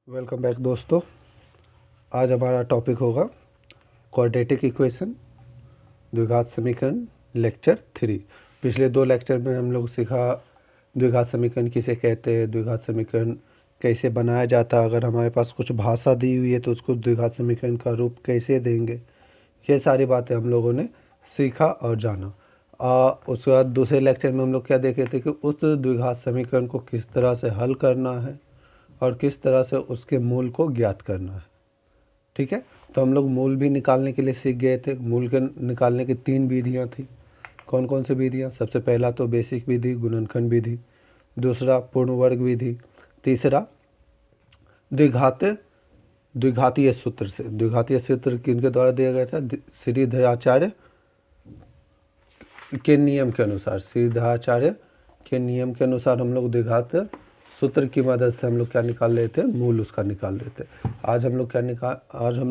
Welcome back दोस्तों। आज हमारा टॉपिक होगा क्वाड्रेटिक इक्वेशन, द्विघात समीकरण, लेक्चर 3। पिछले 2 लेक्चर में हम लोग सीखा द्विघात समीकरण किसे कहते हैं, द्विघात समीकरण कैसे बनाया जाता है, अगर हमारे पास कुछ भाषा दी हुई है तो उसको द्विघात समीकरण का रूप कैसे देंगे। ये सारी बातें हम लोगों ने सीखा और जाना। उसके बाद दूसरे लेक्चर में हम लोग क्या देखे थे कि उस द्विघात समीकरण को किस तरह से हल करना है और किस तरह से उसके मूल को ज्ञात करना है। ठीक है, तो हम लोग मूल भी निकालने के लिए सीख गए थे। मूल के निकालने की 3 विधियाँ थी। कौन कौन सी विधियाँ? सबसे पहला तो बेसिक विधि, गुणनखंड विधि। दूसरा पूर्ण वर्ग विधि। तीसरा द्विघातीय सूत्र से। द्विघातीय सूत्र किनके द्वारा दिया गया था? श्रीधराचार्य के नियम के अनुसार। श्रीधराचार्य के नियम के अनुसार हम लोग द्विघात सूत्र की मदद से हम लोग क्या निकाल रहे थे? मूल उसका निकाल रहे थे। आज हम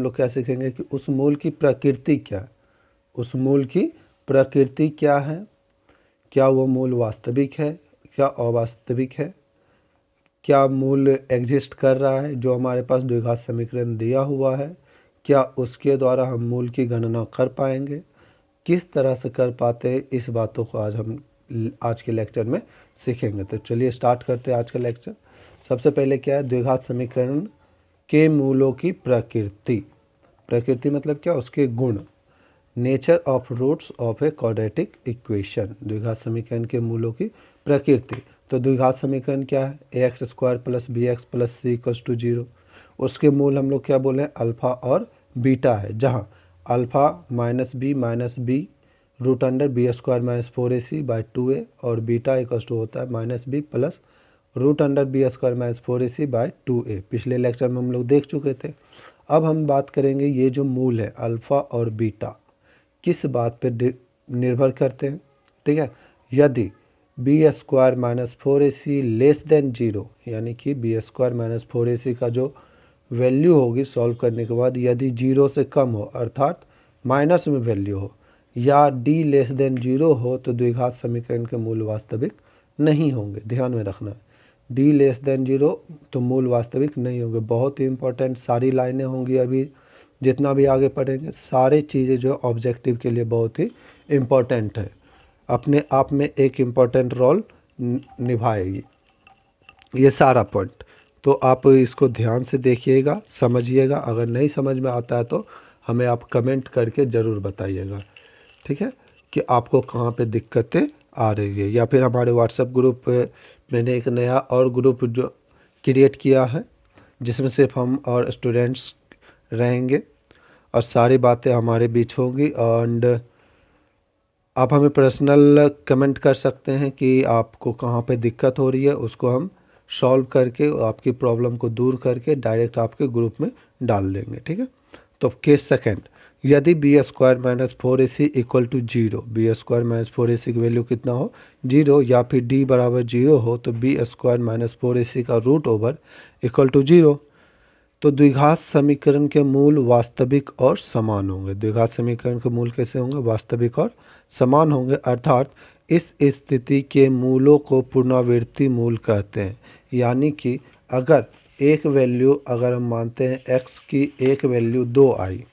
लोग क्या सीखेंगे कि उस मूल की प्रकृति क्या है। उस मूल की प्रकृति क्या है, क्या वो मूल वास्तविक है, क्या अवास्तविक है, क्या मूल एग्जिस्ट कर रहा है जो हमारे पास द्विघात समीकरण दिया हुआ है, क्या उसके द्वारा हम मूल की गणना कर पाएंगे, किस तरह से कर पाते हैं। इस बातों को आज के लेक्चर में सीखेंगे। तो चलिए स्टार्ट करते हैं आज का लेक्चर। सबसे पहले क्या है? द्विघात समीकरण के मूलों की प्रकृति। प्रकृति मतलब क्या? उसके गुण। Nature of roots of a quadratic equation. द्विघात समीकरण के मूलों की प्रकृति। तो द्विघात समीकरण क्या है? ax square plus B x plus C equals to 0। उसके मूल हम लोग क्या बोले? अल्फ़ा और बीटा है, जहाँ alpha -b root under B square minus 4ac/2a और बीटा इक्वल्स टू होता है -b plus root under B square minus 4ac/2a। पिछले लेक्चर में हम लोग देख चुके थे। अब हम बात करेंगे ये जो मूल है अल्फ़ा और बीटा किस बात पे निर्भर करते हैं। ठीक है, यदि B square minus 4ac less than 0, यानी कि बी स्क्वायर माइनस 4ac का जो वैल्यू होगी सॉल्व करने के बाद यदि 0 से कम हो, अर्थात माइनस में वैल्यू हो, या d लेस देन 0 हो, तो द्विघात समीकरण के मूल वास्तविक नहीं होंगे। ध्यान में रखना है, d लेस देन 0 तो मूल वास्तविक नहीं होंगे। बहुत ही इंपॉर्टेंट सारी लाइनें होंगी। अभी जितना भी आगे पढ़ेंगे सारे चीज़ें जो ऑब्जेक्टिव के लिए बहुत ही इम्पोर्टेंट है, अपने आप में एक इम्पॉर्टेंट रोल निभाएगी ये सारा पॉइंट। तो आप इसको ध्यान से देखिएगा, समझिएगा। अगर नहीं समझ में आता है तो हमें आप कमेंट करके ज़रूर बताइएगा, ठीक है, कि आपको कहाँ पे दिक्कतें आ रही है। या फिर हमारे व्हाट्सएप ग्रुप मैंने एक नया और ग्रुप जो क्रिएट किया है जिसमें सिर्फ हम और स्टूडेंट्स रहेंगे और सारी बातें हमारे बीच होंगी। एंड आप हमें पर्सनल कमेंट कर सकते हैं कि आपको कहाँ पे दिक्कत हो रही है, उसको हम सॉल्व करके आपकी प्रॉब्लम को दूर करके डायरेक्ट आपके ग्रुप में डाल देंगे। ठीक है, तो केस सेकेंड, यदि B square minus 4ac equal to 0, B square minus 4ac की वैल्यू कितना हो? 0, या फिर d बराबर 0 हो तो बी स्क्वायर माइनस 4ac का रूट ओवर इक्वल टू 0, तो द्विघात समीकरण के मूल वास्तविक और समान होंगे। द्विघात समीकरण के मूल कैसे होंगे? वास्तविक और समान होंगे। अर्थात इस स्थिति के मूलों को पुनरावृत्ति मूल कहते हैं। यानी कि अगर एक वैल्यू, अगर हम मानते हैं x की एक वैल्यू 2 आई,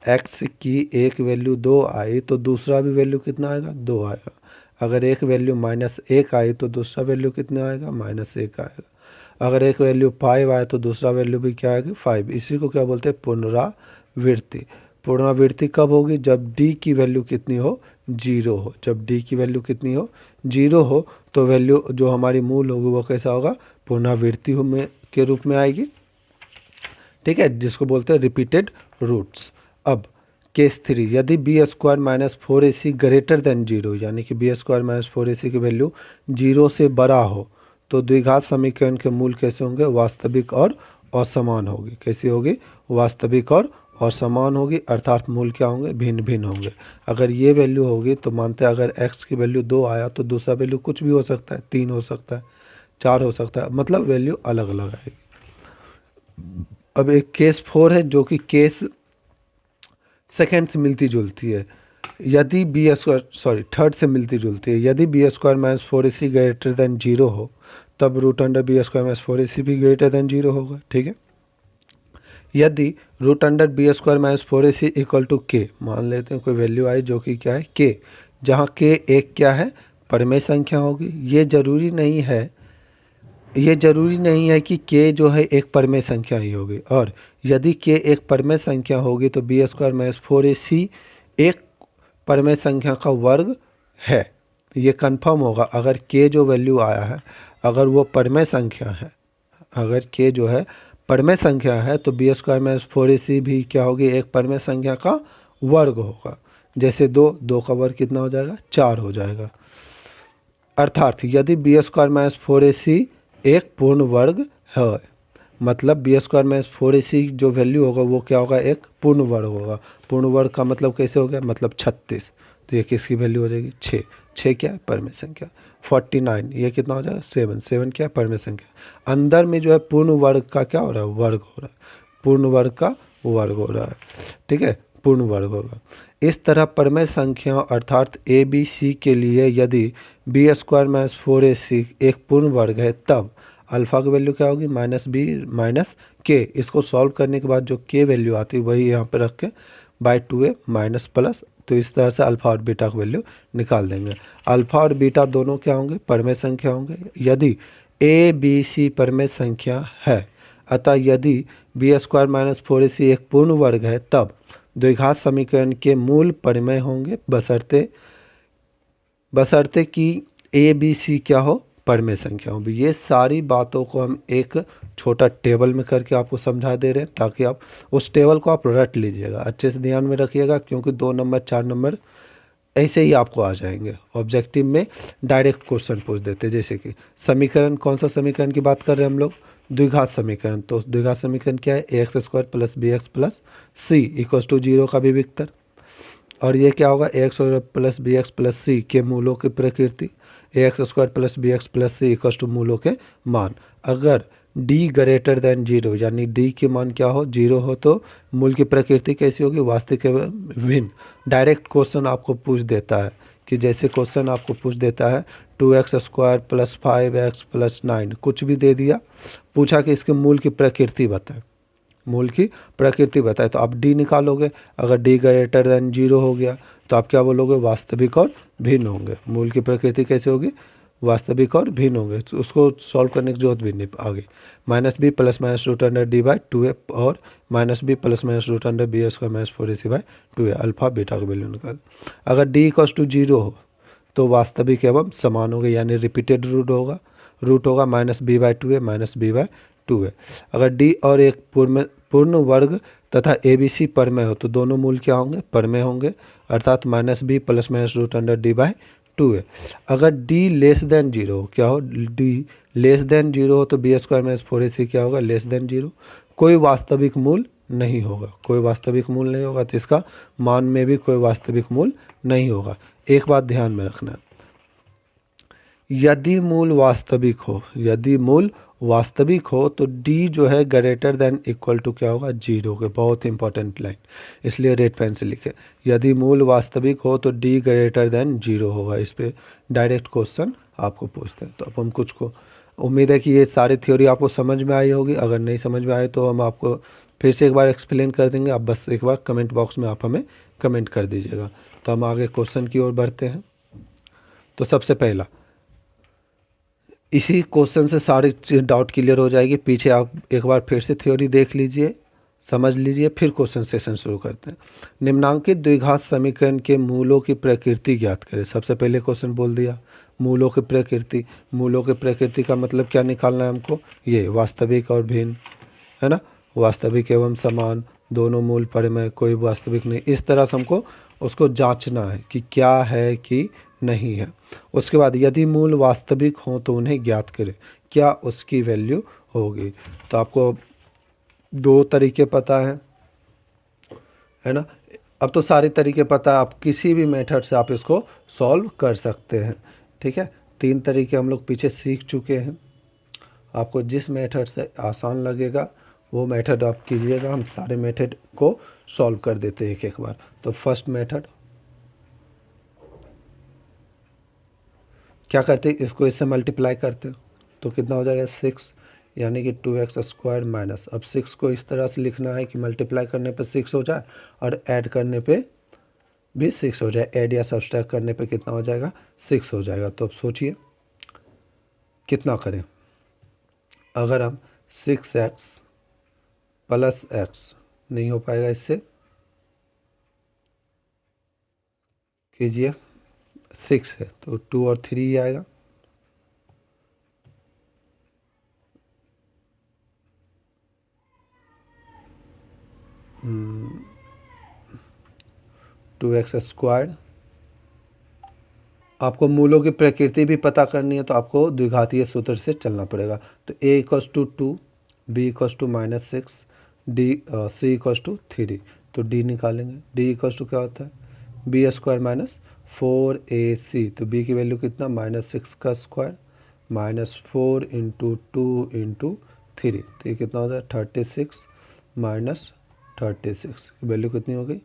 x की एक वैल्यू 2 आई तो दूसरा भी वैल्यू कितना आएगा? 2 आएगा। अगर एक वैल्यू -1 आई तो दूसरा वैल्यू कितना आएगा? -1 आएगा। अगर एक वैल्यू 5 आए तो दूसरा वैल्यू भी क्या आएगी? 5। इसी को क्या बोलते हैं? पुनरावृत्ति। पुनरावृत्ति कब होगी? जब d की वैल्यू कितनी हो? 0 हो। जब d की वैल्यू कितनी हो? 0 हो, तो वैल्यू जो हमारी मूल होगी वो कैसा होगा? पुनरावृत्ति के रूप में आएगी। ठीक है, जिसको बोलते हैं रिपीटेड रूट्स। अब केस 3, यदि B square minus 4ac greater than 0, यानी कि बी स्क्वायर माइनस 4ac की वैल्यू 0 से बड़ा हो, तो द्विघात समीकरण के मूल कैसे होंगे? वास्तविक और असमान होगी। कैसी होगी? वास्तविक और असमान होगी। अर्थात मूल क्या होंगे? भिन्न भिन्न होंगे। अगर ये वैल्यू होगी तो मानते हैं अगर x की वैल्यू 2 आया तो दूसरा वैल्यू कुछ भी हो सकता है, 3 हो सकता है, 4 हो सकता है, मतलब वैल्यू अलग अलग आएगी। अब एक केस 4 है जो कि केस सेकेंड से मिलती जुलती है। यदि थर्ड से मिलती जुलती है। यदि B square minus 4ac greater than 0 हो तब root under B square minus 4ac भी ग्रेटर देन 0 होगा। ठीक है, यदि root under B square minus 4ac equal to के, मान लेते हैं कोई वैल्यू आई जो कि क्या है के, जहाँ के एक क्या है परिमेय संख्या होगी। ये जरूरी नहीं है कि के जो है एक परिमेय संख्या ही होगी, और यदि के एक परिमेय संख्या होगी तो बी स्क्वायर माइनस 4ac एक परिमेय संख्या का वर्ग है। ये कंफर्म होगा अगर के जो वैल्यू आया है अगर वो परिमेय संख्या है, अगर के जो है परिमेय संख्या है तो बी स्क्वायर माइनस 4ac भी क्या होगी एक परिमेय संख्या का वर्ग होगा। जैसे दो का वर्ग कितना हो जाएगा 4 हो जाएगा। अर्थात यदि बी स्क्वायर माइनस 4ac एक पूर्ण वर्ग है, मतलब बी स्क्वायर माइनस 4ac जो वैल्यू होगा वो क्या होगा एक पूर्ण वर्ग होगा। पूर्ण वर्ग का मतलब कैसे हो गया, मतलब 36, तो ये किसकी वैल्यू हो जाएगी 6 क्या है परिमेय संख्या। 49 ये कितना हो जाएगा 7 क्या है परिमेय संख्या। अंदर में जो है पूर्ण वर्ग का क्या हो रहा है वर्ग हो रहा है, पूर्ण वर्ग का वर्ग हो रहा है। ठीक है, पूर्ण वर्ग होगा। इस तरह परिमेय संख्या अर्थात ए बी सी के लिए यदि बी स्क्वायर माइनस 4ac एक पूर्ण वर्ग है तब अल्फ़ा की वैल्यू क्या होगी -b माइनस के। इसको सॉल्व करने के बाद जो के वैल्यू आती है वही यहाँ पे रख के बाई 2a माइनस प्लस, तो इस तरह से अल्फ़ा और बीटा की वैल्यू निकाल देंगे। अल्फ़ा और बीटा दोनों क्या होंगे परिमेय संख्या होंगे। यदि ए बी सी परिमेय संख्या है, अतः यदि बी स्क्वायर माइनस 4ac एक पूर्ण वर्ग है तब द्विघात समीकरण के मूल परिमेय होंगे, बशर्ते कि ए बी सी क्या हो परिमेय संख्या हो। ये सारी बातों को हम एक छोटा टेबल में करके आपको समझा दे रहे हैं ताकि आप उस टेबल को आप रट लीजिएगा, अच्छे से ध्यान में रखिएगा, क्योंकि 2 नंबर 4 नंबर ऐसे ही आपको आ जाएंगे। ऑब्जेक्टिव में डायरेक्ट क्वेश्चन पूछ देते, जैसे कि समीकरण, कौन सा समीकरण की बात कर रहे हैं हम लोग, द्विघात समीकरण। तो द्विघात समीकरण क्या है a x square plus B x plus c equal to 0 का विविक्तर। और ये क्या होगा a x plus B x plus c के मूलों की प्रकृति, a x square plus B x plus c equal to मूलों के मान। अगर डी ग्रेटर देन 0 यानी डी के मान क्या हो 0 हो तो मूल की प्रकृति कैसी होगी वास्तविक एवं भिन्न। डायरेक्ट क्वेश्चन आपको पूछ देता है कि जैसे क्वेश्चन आपको पूछ देता है 2x square plus 5x plus 9 कुछ भी दे दिया, पूछा कि इसके मूल की प्रकृति बताए, मूल की प्रकृति बताए तो आप डी निकालोगे। अगर डी ग्रेटर देन 0 हो गया तो आप क्या बोलोगे वास्तविक और भिन्न होंगे। मूल की प्रकृति कैसे होगी वास्तविक और भिन्न होंगे, तो उसको सॉल्व करने की जरूरत भी नहीं आगे। -b plus minus root under D by 2a और -b plus minus root under B square minus 4ac by 2a alpha beta का वैल्यू निकाल। अगर d इक्वल्स टू 0 हो तो वास्तविक एवं समान होगा यानी रिपीटेड रूट होगा -b by 2a minus b by 2a। अगर d और एक पूर्ण वर्ग तथा ABC परमेय हो तो दोनों मूल क्या होंगे परमेय होंगे, अर्थात -b plus minus root under D by 2a। अगर d लेस देन 0 हो, क्या हो d लेस देन 0 हो तो बी स्क्वायर माइनस 4ac क्या होगा लेस देन 0। कोई वास्तविक मूल नहीं होगा, कोई वास्तविक मूल नहीं होगा तो इसका मान में भी कोई वास्तविक मूल नहीं होगा। एक बात ध्यान में रखना, यदि मूल वास्तविक हो तो d जो है ग्रेटर देन इक्वल टू क्या होगा 0 के। बहुत इंपॉर्टेंट लाइन, इसलिए रेड पेन से लिखे, यदि मूल वास्तविक हो तो d ग्रेटर देन 0 होगा। इस पे डायरेक्ट क्वेश्चन आपको पूछते हैं। तो अब हम कुछ को उम्मीद है कि ये सारी थ्योरी आपको समझ में आई होगी। अगर नहीं समझ में आए तो हम आपको फिर से एक बार एक्सप्लेन कर देंगे, आप बस एक बार कमेंट बॉक्स में आप हमें कमेंट कर दीजिएगा। तो हम आगे क्वेश्चन की ओर बढ़ते हैं। तो सबसे पहला, इसी क्वेश्चन से सारी डाउट क्लियर हो जाएगी। पीछे आप एक बार फिर से थ्योरी देख लीजिए, समझ लीजिए, फिर क्वेश्चन सेशन शुरू करते हैं। निम्नांकित द्विघात समीकरण के मूलों की प्रकृति ज्ञात करें। सबसे पहले क्वेश्चन बोल दिया मूलों की प्रकृति। मूलों की प्रकृति का मतलब क्या निकालना है हमको, ये वास्तविक और भिन्न है ना, वास्तविक एवं समान, दोनों मूल परिमेय, कोई वास्तविक नहीं। इस तरह से हमको उसको जांचना है कि क्या है कि नहीं है। उसके बाद यदि मूल वास्तविक हो तो उन्हें ज्ञात करें, क्या उसकी वैल्यू होगी। तो आपको 2 तरीके पता है ना, अब तो सारे तरीके पता है, आप किसी भी मेथड से आप इसको सॉल्व कर सकते हैं। ठीक है, 3 तरीके हम लोग पीछे सीख चुके हैं। आपको जिस मेथड से आसान लगेगा वो मेथड आप कीजिएगा, हम सारे मेथड को सॉल्व कर देते हैं एक बार। तो फर्स्ट मेथड क्या करते हैं, इसको इससे मल्टीप्लाई करते हैं, तो कितना हो जाएगा 6, यानी कि 2x² माइनस, अब 6 को इस तरह से लिखना है कि मल्टीप्लाई करने पे 6 हो जाए और ऐड करने पे भी 6 हो जाए, ऐड या सब्सट्रैक्ट करने पे कितना हो जाएगा 6 हो जाएगा। तो अब सोचिए कितना करें, अगर हम 6x प्लस x नहीं हो पाएगा, इससे कीजिए 6 है तो 2 और 3 ही आएगा, टू एक्स स्क्वायर। आपको मूलों की प्रकृति भी पता करनी है तो आपको द्विघातीय सूत्र से चलना पड़ेगा। तो a equals to 2, b equals to -6, c equals to 3। तो d निकालेंगे, d इक्वस टू क्या होता है b² माइनस 4ac। तो b की वैल्यू कितना -6 का स्क्वायर -4 इंटू 2 इंटू 3। तो ये कितना होता है 36 माइनस 36 की वैल्यू कितनी हो गई,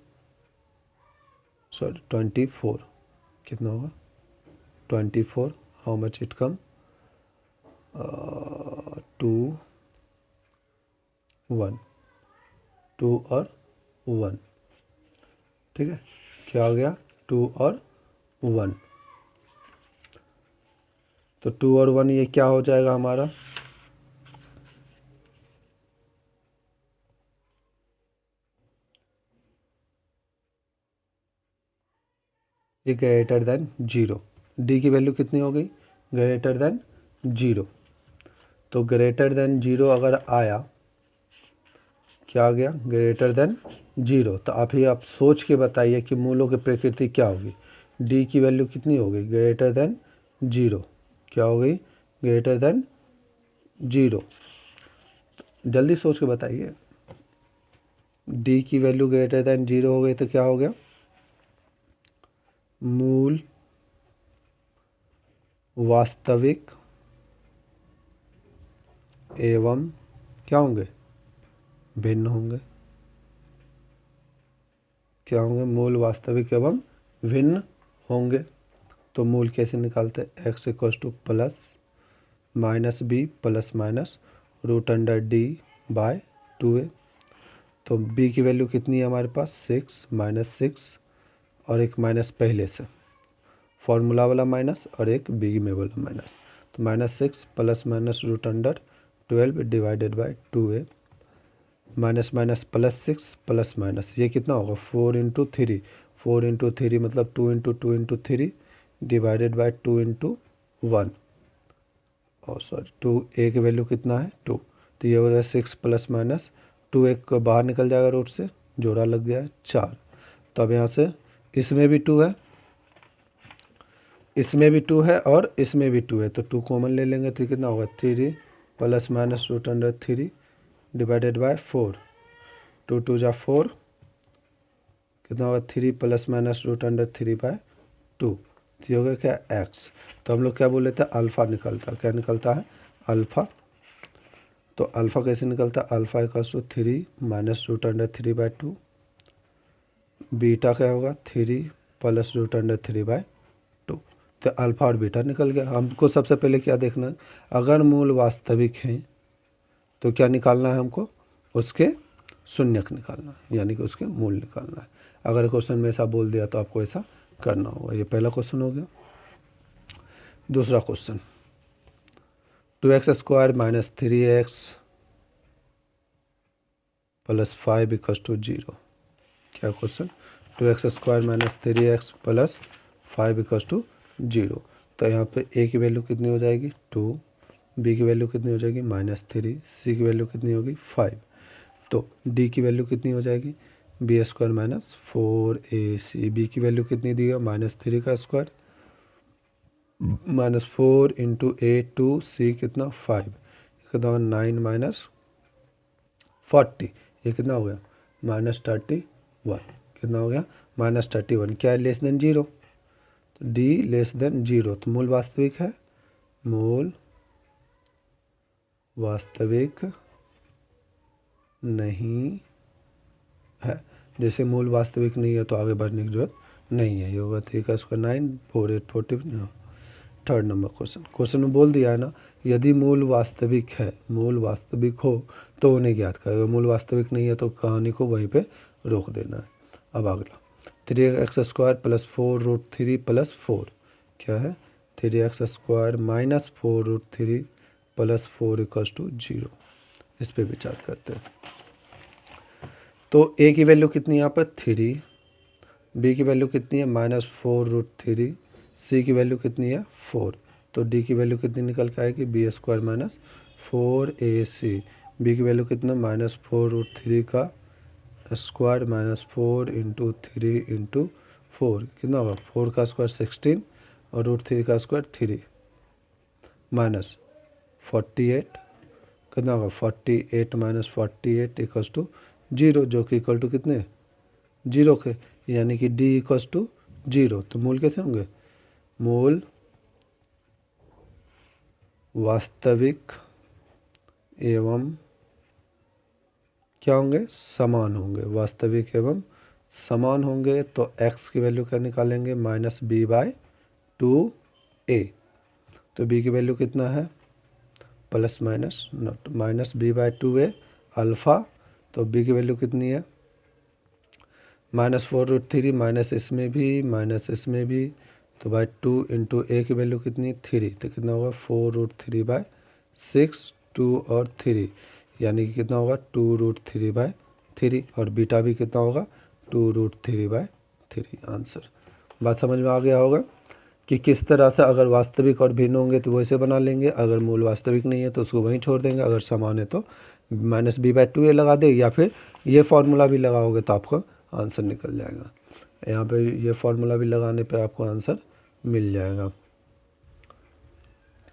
सॉरी 24, कितना होगा 24, हाउ मच इट कम 2 1, 2 और 1, ठीक है, क्या हो गया 2 और 1। तो 2 और 1 ये क्या हो जाएगा हमारा, ये ग्रेटर देन 0। डी की वैल्यू कितनी हो गई ग्रेटर देन 0। तो ग्रेटर देन 0 अगर आया, क्या आ गया ग्रेटर देन 0, तो आप सोच के बताइए कि मूलों की प्रकृति क्या होगी। डी की वैल्यू कितनी हो गई ग्रेटर देन 0, क्या हो गई ग्रेटर देन 0, जल्दी सोच के बताइए। डी की वैल्यू ग्रेटर देन 0 हो गई तो क्या हो गया, मूल वास्तविक एवं क्या होंगे भिन्न होंगे, क्या होंगे मूल वास्तविक एवं भिन्न होंगे। तो मूल कैसे निकालते हैं, x equals to plus minus B plus minus root under D by 2a। तो b की वैल्यू कितनी है हमारे पास 6 -6 और एक माइनस पहले से फॉर्मूला वाला माइनस और एक बी में वाला माइनस, तो -6 plus minus root under 12 divided by 2a minus minus +6 plus minus, ये कितना होगा 4 इंटू 3, 4 इंटू 3 मतलब 2 into 2 into 3 divided bye 2 into 1, और सॉरी 2 a की वैल्यू कितना है 2, तो ये हो रहा है 6 प्लस माइनस 2 एक बाहर निकल जाएगा रूट से, जोड़ा लग गया है 4। तो अब यहाँ से इसमें भी 2 है, इसमें भी 2 है और इसमें भी 2 है, तो 2 कॉमन ले लेंगे तो कितना होगा 3 plus minus root under 3 divided by 4, 2 2 जा 4, कितना होगा 3 plus minus root under 3 by 2, तो ये होगा क्या x। तो हम लोग क्या बोल लेते हैं अल्फ़ा निकलता है, क्या निकलता है अल्फ़ा। तो अल्फ़ा कैसे निकलता है, alpha equals to 3 minus root under 3 by 2, beta क्या होगा 3 प्लस रूट अंडर 3 बाय 2। तो अल्फ़ा और बीटा निकल गया। हमको सबसे पहले क्या देखना है, अगर मूल वास्तविक हैं तो क्या निकालना है हमको, उसके शून्यक निकालना है, यानी कि उसके मूल निकालना है। अगर क्वेश्चन में ऐसा बोल दिया तो आपको ऐसा करना होगा। ये पहला क्वेश्चन हो गया। दूसरा question 2x² minus 3x plus 5 equals to 0। क्या question 2x² minus 3x plus 5 equals to 0। तो यहाँ पे a की वैल्यू कितनी हो जाएगी 2, b की वैल्यू कितनी हो जाएगी -3, c की वैल्यू कितनी होगी 5। तो d की वैल्यू कितनी हो जाएगी b² माइनस 4ac, b की वैल्यू कितनी दी है -3 का स्क्वायर -4 इंटू 8 2 c कितना 5, कितना होगा 9 माइनस 40, ये कितना हो गया -31, कितना हो गया -31। क्या है लेस देन 0, तो d लेस देन 0, तो मूल वास्तविक है, मूल वास्तविक नहीं है। जैसे मूल वास्तविक नहीं है तो आगे बढ़ने की जरूरत नहीं है। ये होगा 3 का स्क्वायर 9 4 8 40। थर्ड नंबर क्वेश्चन में बोल दिया है ना यदि मूल वास्तविक है, मूल वास्तविक हो तो उन्हें ज्ञात करेगा, मूल वास्तविक नहीं है तो कहानी को वहीं पे रोक देना है। अब अगला 3x² प्लस 4√3 प्लस 4 क्या है, 3x² minus 4√3 plus 4 equals to 0। इस पे विचार करते हैं। तो a की वैल्यू कितनी है यहाँ पर 3, b की वैल्यू कितनी है -4√3, c की वैल्यू कितनी है 4, तो d की वैल्यू कितनी निकल के आएगी b² माइनस 4ac, b की वैल्यू कितना -4√3 का स्क्वायर माइनस 4 इंटू 3 इंटू 4 कितना होगा, 4 का स्क्वायर 16 और √3 का स्क्वायर 3 माइनस 48 कितना होगा 48 माइनस 48 इक्वल्स टू 0, जो कि इक्वल टू कितने 0 के, यानी कि d इक्वल्स टू 0। तो मूल कैसे होंगे, मूल वास्तविक एवं क्या होंगे, समान होंगे, वास्तविक एवं समान होंगे। तो x की वैल्यू क्या निकालेंगे -b/2a, तो b की वैल्यू कितना है plus minus not -b/2a alpha, तो b की वैल्यू कितनी है -4√3 माइनस इसमें भी माइनस इसमें भी, तो बाई 2 इंटू a की वैल्यू कितनी 3, तो कितना होगा 4√3/6 2 और 3, यानी कि कितना होगा 2√3/3, और बीटा भी कितना होगा 2√3/3 आंसर। बात समझ में आ गया होगा कि किस तरह से अगर वास्तविक और भिन्न होंगे तो वैसे बना लेंगे, अगर मूल वास्तविक नहीं है तो उसको वहीं छोड़ देंगे, अगर समान है तो -b/2a लगा दे, या फिर ये फार्मूला भी लगाओगे तो आपको आंसर निकल जाएगा। यहाँ पे ये फार्मूला भी लगाने पे आपको आंसर मिल जाएगा।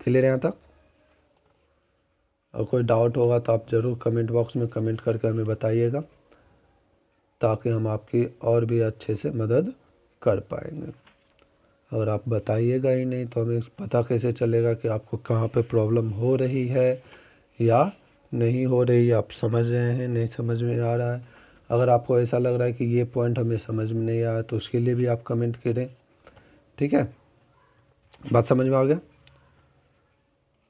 क्लियर है यहाँ तक? और कोई डाउट होगा तो आप ज़रूर कमेंट बॉक्स में कमेंट करके हमें बताइएगा, ताकि हम आपकी और भी अच्छे से मदद कर पाएंगे। अगर आप बताइएगा ही नहीं तो हमें पता कैसे चलेगा कि आपको कहाँ पे प्रॉब्लम हो रही है या नहीं हो रही है, आप समझ रहे हैं नहीं समझ में आ रहा है। अगर आपको ऐसा लग रहा है कि ये पॉइंट हमें समझ में नहीं आया तो उसके लिए भी आप कमेंट करें, ठीक है, बात समझ में आ गया।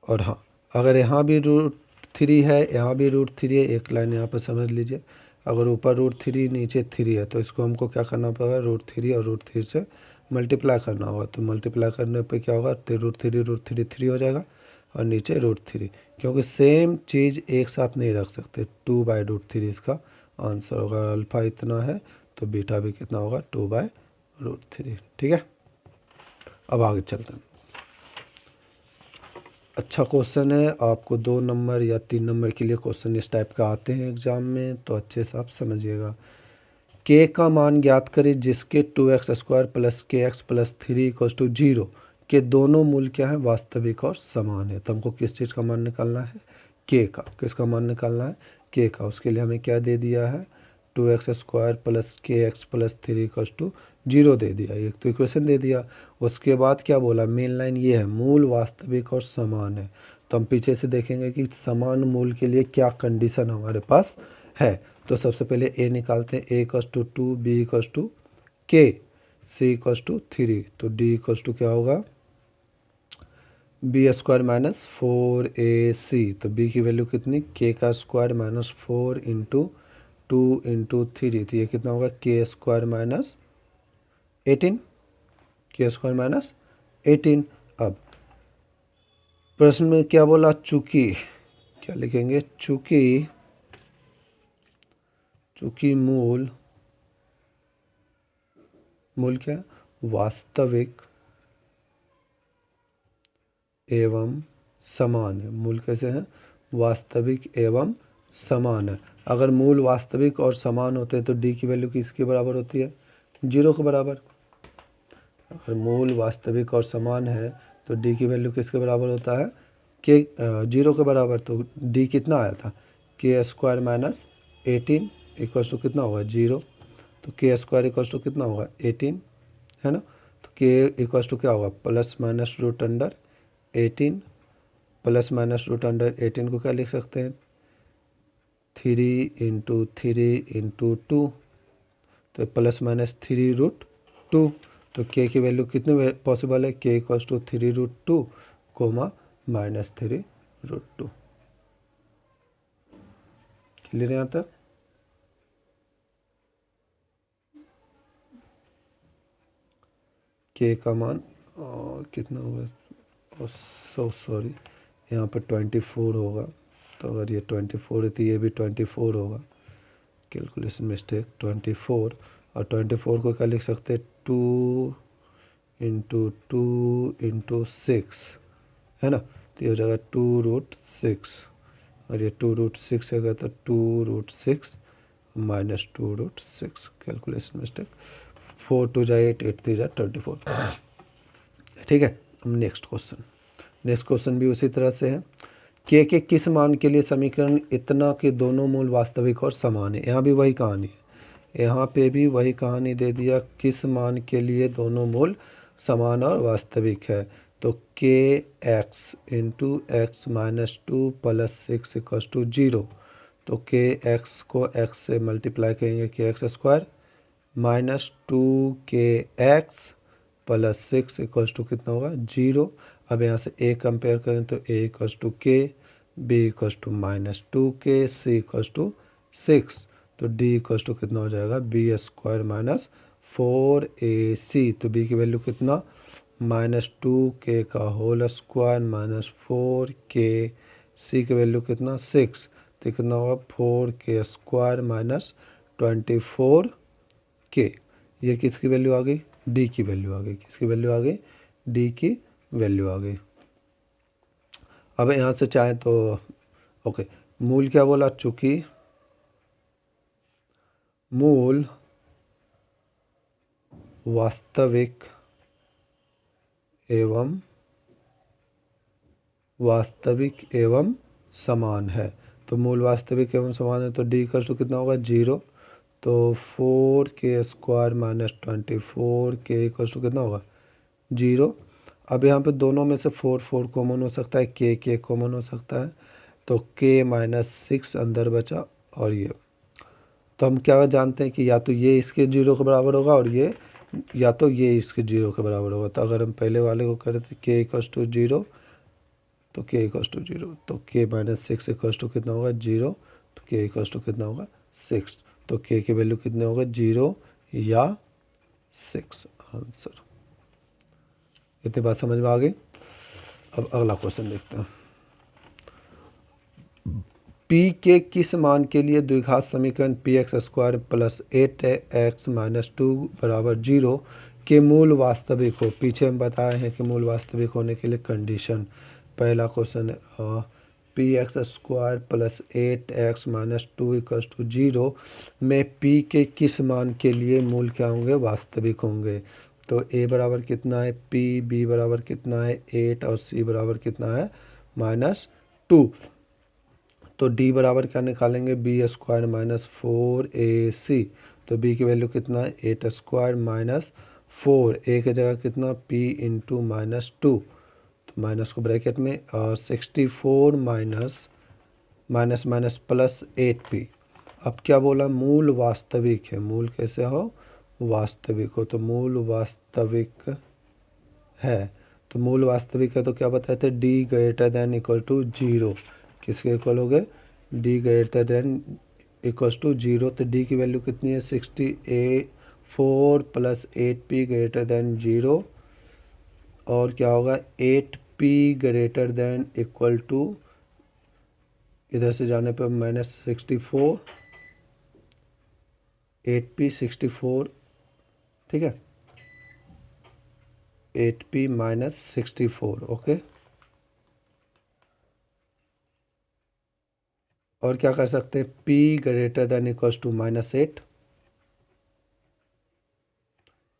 और हाँ, अगर यहाँ भी √3 है, यहाँ भी √3 है, एक लाइन यहाँ पर समझ लीजिए, अगर ऊपर √3 नीचे 3 है तो इसको हमको क्या करना पड़ेगा, √3 और √3 से मल्टीप्लाई करना होगा। तो मल्टीप्लाई करने पे क्या होगा, √3 3 हो जाएगा और नीचे √3, क्योंकि सेम चीज़ एक साथ नहीं रख सकते। 2/√3 इसका आंसर होगा। अल्फ़ा इतना है तो बीटा भी कितना होगा 2/√3, ठीक है। अब आगे चलते हैं। अच्छा क्वेश्चन है, आपको 2 नंबर या 3 नंबर के लिए क्वेश्चन इस टाइप का आते हैं एग्जाम में, तो अच्छे से आप समझिएगा। k का मान ज्ञात करें जिसके 2x² plus kx plus 3 equals to 0 के दोनों मूल क्या है, वास्तविक और समान है। तो हमको किस चीज़ का मान निकालना है, k का। किसका मान निकालना है, k का। उसके लिए हमें क्या दे दिया है 2x² plus kx plus 3 equals to 0 दे दिया, एक तो इक्वेशन दे दिया। उसके बाद क्या बोला, मेन लाइन ये है मूल वास्तविक और समान है। तो हम पीछे से देखेंगे कि समान मूल के लिए क्या कंडीशन हमारे पास है। तो सबसे पहले a निकालते हैं, a equals to 2, b equals to k, c equals to 3, तो d इक्वल्स टू क्या होगा b² माइनस 4ac, तो b की वैल्यू कितनी k का स्क्वायर माइनस 4 इंटू 2 इंटू 3, तो ये कितना होगा k² माइनस 18, k² माइनस 18। अब प्रश्न में क्या बोला, चूंकि, क्या लिखेंगे, चूंकि मूल क्या वास्तविक एवं समान है। मूल कैसे हैं, वास्तविक एवं समान है। अगर मूल वास्तविक और समान होते हैं तो d की वैल्यू किसके बराबर होती है, 0 के बराबर। अगर मूल वास्तविक और समान है तो d की वैल्यू किसके बराबर होता है, k 0 के बराबर। तो d कितना आया था k² माइनस 18 इक्वल्स टू कितना होगा 0, तो k² इक्वल्स टू कितना होगा 18, है ना। तो k इक्वल्स टू क्या होगा प्लस माइनस √18, प्लस माइनस √18 को क्या लिख सकते हैं 3 इंटू 3 इंटू 2, तो प्लस माइनस 3√2, तो k की वैल्यू कितनी पॉसिबल है, k equals to 3√2 comma -3√2। Clear यहाँ तक? के का मान कितना होगा, सॉरी यहाँ पर 24 होगा, तो अगर ये 24 है तो ये भी 24 होगा, कैलकुलेशन मिस्टेक, 24। और 24 को क्या लिख सकते हैं, 2 × 2 × 6 है ना, तो ये हो जाएगा 2√6, और ये 2√6 होगा तो 2√6 -2√6, कैलकुलेशन मिस्टेक, 4 2 जाए 8 8 3 जाए 24। ठीक है, नेक्स्ट क्वेश्चन भी उसी तरह से है। के किस मान के लिए समीकरण इतना कि दोनों मूल वास्तविक और समान है। यहाँ भी वही कहानी है, यहाँ पे भी वही कहानी दे दिया, किस मान के लिए दोनों मूल समान और वास्तविक है। तो K X into X minus 2 plus 6 equals to 0। तो के एक्स को एक्स से मल्टीप्लाई करेंगे, के एक्स स्क्वायर माइनस 2 के एक्स प्लस 6 इक्वल्स टू कितना होगा, 0। अब यहाँ से ए कंपेयर करें तो A equals to K, B equals to -2k, C equals to 6, तो डी इक्वल्स टू कितना हो जाएगा, b² माइनस 4ac। तो बी की वैल्यू कितना, -2k का होल स्क्वायर माइनस 4k, सी की वैल्यू कितना 6, तो कितना होगा 4k² माइनस 24k। ये किसकी वैल्यू आ गई, डी की वैल्यू आ गई, किसकी वैल्यू आ गई, डी की वैल्यू आ गई। अब यहाँ से चाहें तो ओके, मूल क्या बोला, चूंकि मूल वास्तविक एवं समान है, तो मूल वास्तविक एवं समान है, तो डी इक्वल्स टू कितना होगा, 0। तो 4k² minus 24k equals to कितना होगा, 0। अब यहाँ पे दोनों में से 4 कॉमन हो सकता है, के कॉमन हो सकता है, तो k -6 अंदर बचा, और ये तो हम क्या जानते हैं कि या तो ये इसके 0 के बराबर होगा और ये, या तो ये इसके 0 के बराबर होगा। तो अगर हम पहले वाले को करें तो k इक्वल्स टू 0, तो k इक्वल्स टू 0, तो k -6 इक्वल्स टू कितना होगा, 0, तो k इक्वल्स टू कितना होगा, 6। तो k की वैल्यू कितने होगा, 0 या 6 आंसर। इतनी बात समझ में आ गई। अब अगला क्वेश्चन देखते हैं। p के किस मान के लिए द्विघात समीकरण px² प्लस 8x माइनस 2 बराबर 0 के मूल वास्तविक हो। पीछे हम बताए हैं कि मूल वास्तविक होने के लिए कंडीशन, पहला क्वेश्चन है px² plus 8x minus 2 equals to 0 में p के किस मान के लिए मूल क्या होंगे, वास्तविक होंगे। तो a बराबर कितना है p, b बराबर कितना है 8 और c बराबर कितना है -2। तो d बराबर क्या निकालेंगे, b² माइनस 4ac। तो b की वैल्यू कितना है, 8² माइनस 4, a की जगह कितना p इंटू -2, तो माइनस को ब्रैकेट में, और 64 माइनस माइनस प्लस 8p। अब क्या बोला, मूल वास्तविक है, मूल कैसे हो, वास्तविक हो, तो मूल वास्तविक है, तो मूल वास्तविक है तो क्या बताए थे, d > टू 0, किसके इक्वल हो गए, d > 0। तो d की वैल्यू कितनी है, 64 प्लस 8p > 0, और क्या होगा 8p > इधर से जाने पर -64, 8p 64, ठीक है, 8p -64, ओके। और क्या कर सकते हैं, p > -8,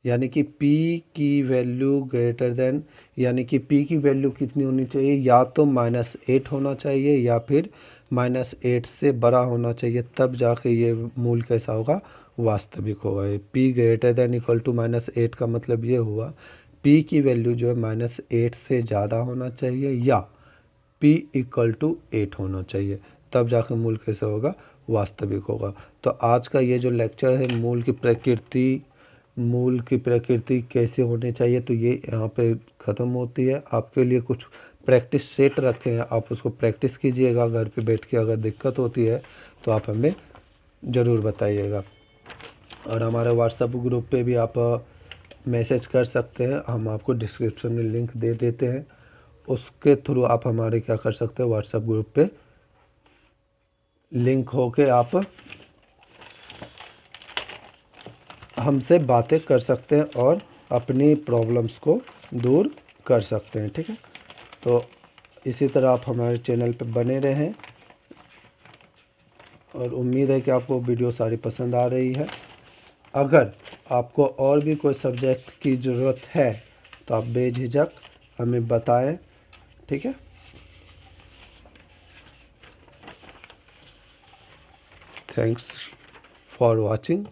यानी कि p की वैल्यू ग्रेटर देन, यानी कि p की वैल्यू कितनी होनी चाहिए, या तो -8 होना चाहिए या फिर -8 से बड़ा होना चाहिए, तब जाके ये मूल कैसा होगा, वास्तविक होगा। p > -8 का मतलब ये हुआ p की वैल्यू जो है -8 से ज़्यादा होना चाहिए या p = 8 होना चाहिए, तब जाकर मूल कैसे होगा, वास्तविक होगा। तो आज का ये जो लेक्चर है, मूल की प्रकृति कैसे होनी चाहिए, तो ये यहाँ पे ख़त्म होती है। आपके लिए कुछ प्रैक्टिस सेट रखे हैं, आप उसको प्रैक्टिस कीजिएगा। घर पे बैठ के अगर दिक्कत होती है तो आप हमें ज़रूर बताइएगा। और हमारे व्हाट्सएप ग्रुप पे भी आप मैसेज कर सकते हैं, हम आपको डिस्क्रिप्शन में लिंक दे देते हैं। उसके थ्रू आप हमारे क्या कर सकते हैं, व्हाट्सएप ग्रुप पे लिंक होके आप हमसे बातें कर सकते हैं और अपनी प्रॉब्लम्स को दूर कर सकते हैं। ठीक है, तो इसी तरह आप हमारे चैनल पे बने रहें और उम्मीद है कि आपको वीडियो सारी पसंद आ रही है। अगर आपको और भी कोई सब्जेक्ट की ज़रूरत है तो आप बेझिझक हमें बताएं। ठीक है, थैंक्स फॉर वॉचिंग।